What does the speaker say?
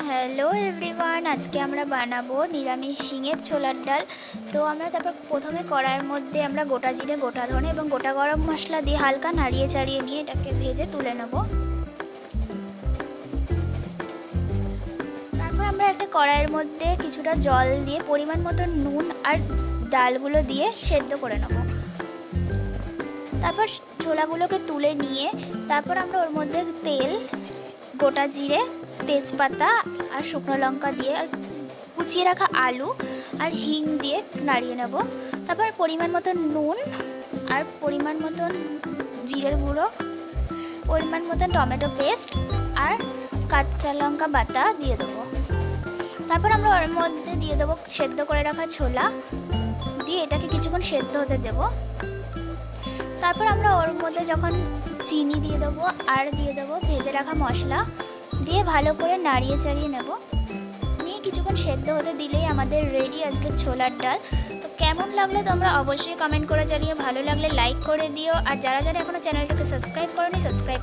Hello everyone, আজকে আমরা বানাবো নিরামিষ শিঙের ছোলার ডাল। তো আমরা তারপর প্রথমে কড়াইয়ের মধ্যে আমরা গোটা জিরে, গোটা ধনে এবং গোটা গরম মশলা দিয়ে হালকা নাড়িয়ে চাড়িয়ে নিয়ে এটাকে ভেজে তুলে নেব। তারপর আমরা একটা কড়াইয়ের মধ্যে কিছুটা জল দিয়ে পরিমাণ মতো নুন আর ডালগুলো দিয়ে সেদ্ধ করে নেব। তারপর ছোলাগুলোকে তুলে নিয়ে তারপর আমরা ওর মধ্যে তেল, গোটা জিরে, তেজপাতা আর শুকনো লঙ্কা দিয়ে আর কুচিয়ে রাখা আলু আর হিং দিয়ে নাড়িয়ে নেব। তারপর পরিমাণ মতো নুন আর পরিমাণ মতন জিরের গুঁড়ো, পরিমাণ মতন টমেটো পেস্ট আর কাঁচা লঙ্কা বাটা দিয়ে দেবো। তারপর আমরা ওর মধ্যে দিয়ে দেবো সেদ্ধ করে রাখা ছোলা, দিয়ে এটাকে কিছুক্ষণ সেদ্ধ হতে দেবো। তারপর আমরা ওর মধ্যে যখন চিনি দিয়ে দেবো আর দিয়ে দেবো ভেজে রাখা মশলা দিয়ে ভালো করে নাড়িয়ে চাড়িয়ে নেব। নিয়ে কিছুক্ষণ সেদ্ধ হতে দিলেই আমাদের রেডি আজকে ছোলার ডাল। তো কেমন লাগলো তোমরা অবশ্যই কমেন্ট করে জানিও, ভালো লাগলে লাইক করে দিও, আর যারা যারা এখনও চ্যানেলটাকে সাবস্ক্রাইব করোনি সাবস্ক্রাইব